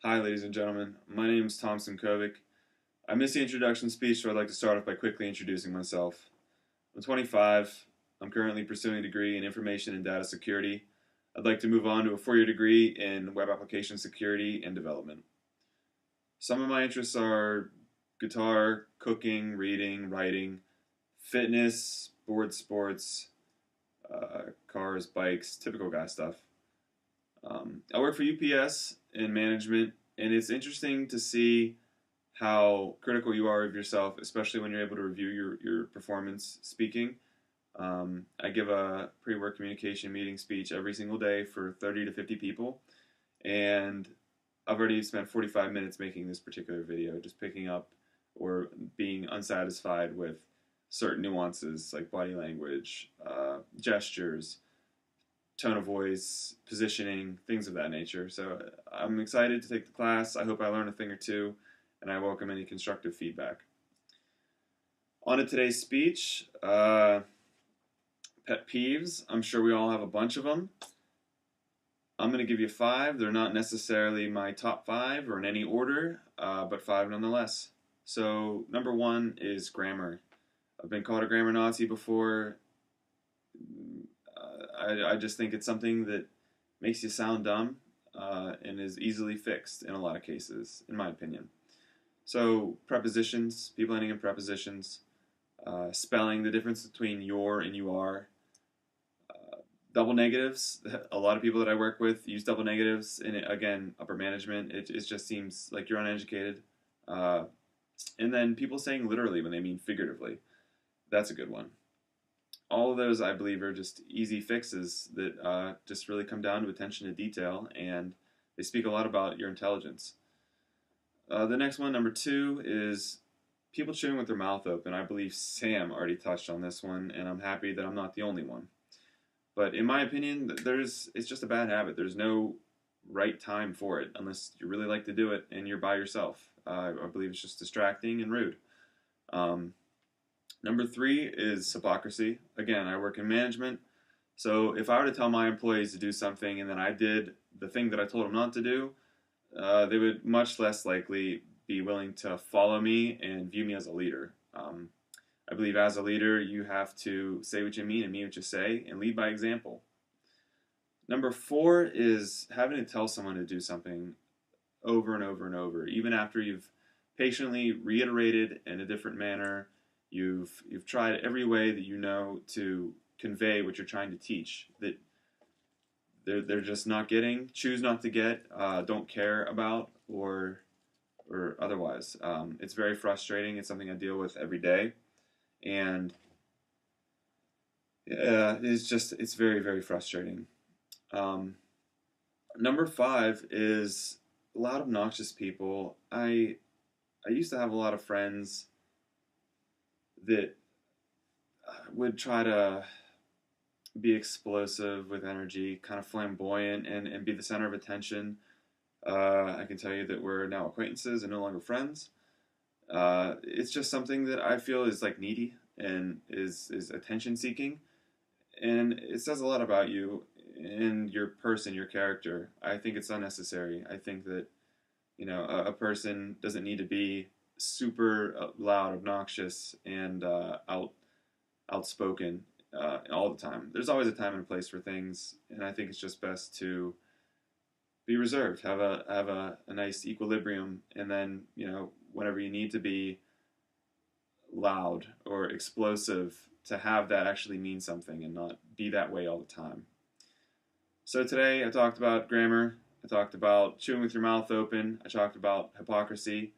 Hi, ladies and gentlemen. My name is speech-tsimkovic. I missed the introduction speech, so I'd like to start off by quickly introducing myself. I'm 25. I'm currently pursuing a degree in information and data security. I'd like to move on to a four-year degree in web application security and development. Some of my interests are guitar, cooking, reading, writing, fitness, board sports, cars, bikes, typical guy stuff. I work for UPS in management, and it's interesting to see how critical you are of yourself, especially when you're able to review your performance speaking. I give a pre-work communication meeting speech every single day for 30 to 50 people, and I've already spent 45 minutes making this particular video, just picking up or being unsatisfied with certain nuances like body language, gestures, tone of voice, positioning, things of that nature. So I'm excited to take the class. I hope I learn a thing or two, and I welcome any constructive feedback. On to today's speech, pet peeves. I'm sure we all have a bunch of them. I'm going to give you 5. They're not necessarily my top 5 or in any order, but 5 nonetheless. So number 1 is grammar. I've been called a grammar Nazi before. I just think it's something that makes you sound dumb and is easily fixed in a lot of cases, in my opinion. So prepositions, people ending in prepositions, spelling, the difference between your and you are, double negatives. A lot of people that I work with use double negatives, and again, upper management, it just seems like you're uneducated. And then people saying literally when they mean figuratively. That's a good one. All of those, I believe, are just easy fixes that just really come down to attention to detail, and they speak a lot about your intelligence. The next one, number 2, is people chewing with their mouth open. I believe Sam already touched on this one, and I'm happy that I'm not the only one. But in my opinion, it's just a bad habit. There's no right time for it unless you really like to do it and you're by yourself. I believe it's just distracting and rude. Number 3 is hypocrisy. Again, I work in management, so if I were to tell my employees to do something and then I did the thing that I told them not to do, they would much less likely be willing to follow me and view me as a leader. I believe as a leader, you have to say what you mean and mean what you say and lead by example. Number 4 is having to tell someone to do something over and over and over, even after you've patiently reiterated in a different manner. You've tried every way that you know to convey what you're trying to teach, that they're just not getting, choose not to get, don't care about, or otherwise. It's very frustrating. It's something I deal with every day, and it's very, very frustrating. Number 5 is a lot of obnoxious people. I used to have a lot of friends that would try to be explosive with energy, kind of flamboyant, and be the center of attention. I can tell you that we're now acquaintances and no longer friends. It's just something that I feel is like needy and is attention seeking, and it says a lot about you and your person, your character. I think it's unnecessary. I think that a person doesn't need to be super loud, obnoxious, and outspoken all the time. There's always a time and a place for things, and I think it's just best to be reserved, have a nice equilibrium, and then whenever you need to be loud or explosive, to have that actually mean something and not be that way all the time. So today I talked about grammar. I talked about chewing with your mouth open. I talked about hypocrisy.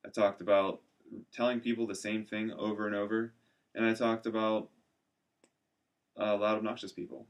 I talked about telling people the same thing over and over. And I talked about loud, obnoxious people.